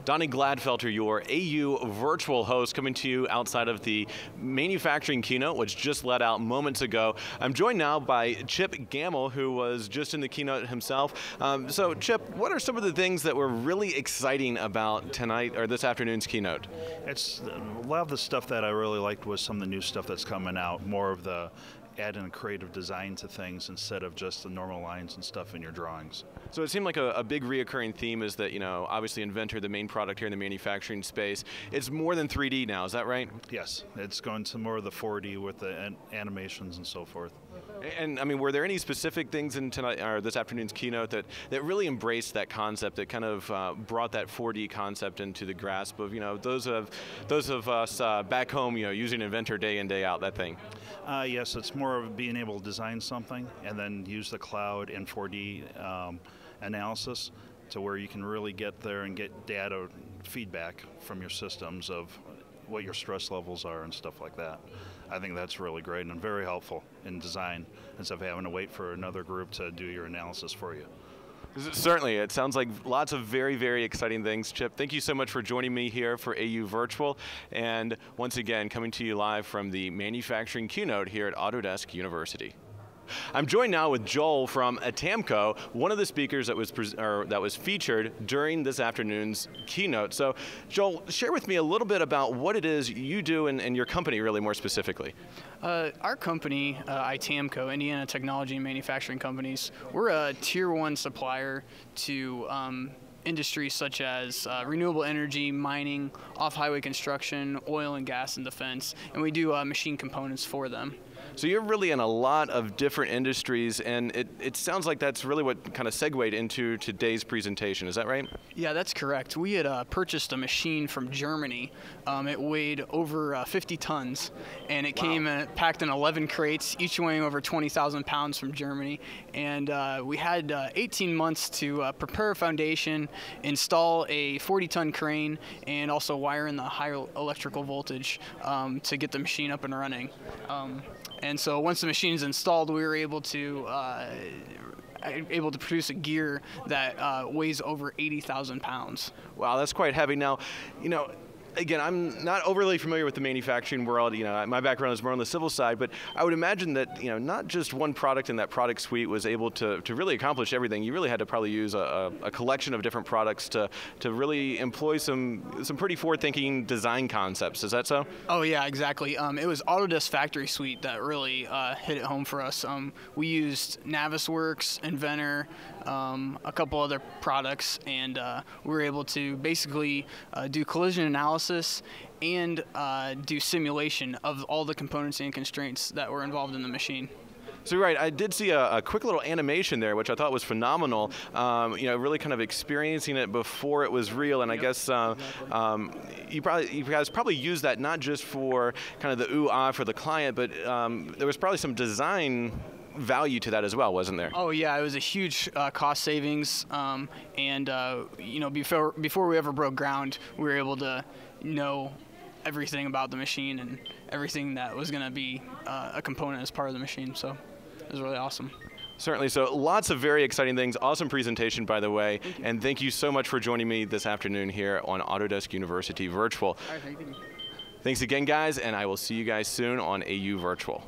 Donnie Gladfelter, your AU virtual host, coming to you outside of the Manufacturing Keynote, which just let out moments ago. I'm joined now by Chip Gamble, who was just in the keynote himself. So Chip, what are some of the things that were really exciting about tonight, or this afternoon's keynote? It's a lot of the stuff that I really liked was some of the new stuff that's coming out, more of the adding a creative design to things instead of just the normal lines and stuff in your drawings. So it seemed like a big reoccurring theme is that, obviously Inventor, the main product here in the manufacturing space, it's more than 3D now, is that right? Yes, it's going to more of the 4D with the animations and so forth. And I mean, were there any specific things in tonight or this afternoon's keynote that really embraced that concept, that kind of brought that 4D concept into the grasp of those of us back home, using Inventor day in day out, that thing? Yes, it's more of being able to design something and then use the cloud and 4D analysis to where you can really get there and get data feedback from your systems of what your stress levels are and stuff like that. I think that's really great and very helpful in design instead of having to wait for another group to do your analysis for you. Certainly, it sounds like lots of very, very exciting things. Chip, thank you so much for joining me here for AU Virtual, and once again, coming to you live from the Manufacturing Keynote here at Autodesk University. I'm joined now with Joel from Atamco, one of the speakers that was featured during this afternoon's keynote. So, Joel, share with me a little bit about what it is you do and your company, really more specifically. Our company, Atamco, Indiana Technology and Manufacturing Companies, we're a Tier 1 supplier to industries such as renewable energy, mining, off-highway construction, oil and gas, and defense, and we do machine components for them. So you're really in a lot of different industries, and it sounds like that's really what kind of segued into today's presentation. Is that right? Yeah, that's correct. We had purchased a machine from Germany. It weighed over 50 tons, and it came packed in 11 crates, each weighing over 20,000 pounds from Germany. And we had 18 months to prepare a foundation, install a 40-ton crane, and also wire in the higher electrical voltage to get the machine up and running. And so once the machine is installed, we were able to produce a gear that weighs over 80,000 pounds. Wow, that's quite heavy. Now, again, I'm not overly familiar with the manufacturing world. My background is more on the civil side, but I would imagine that not just one product in that product suite was able to really accomplish everything. You really had to probably use a collection of different products to really employ some pretty forward-thinking design concepts. Is that so? Oh yeah, exactly. It was Autodesk Factory Suite that really hit it home for us. We used Navisworks, Inventor, a couple other products, and we were able to basically do collision analysis and do simulation of all the components and constraints that were involved in the machine. So right, I did see a quick little animation there, which I thought was phenomenal. Really kind of experiencing it before it was real, and I guess you guys probably used that not just for kind of the ooh-ah for the client, but there was probably some design value to that as well, wasn't there? Oh yeah, it was a huge cost savings, and before we ever broke ground, we were able to know everything about the machine and everything that was going to be a component as part of the machine. So it was really awesome. Certainly. So lots of very exciting things. Awesome presentation, by the way. And thank you so much for joining me this afternoon here on Autodesk University Virtual. All right, thank you. Thanks again, guys, and I will see you guys soon on AU Virtual.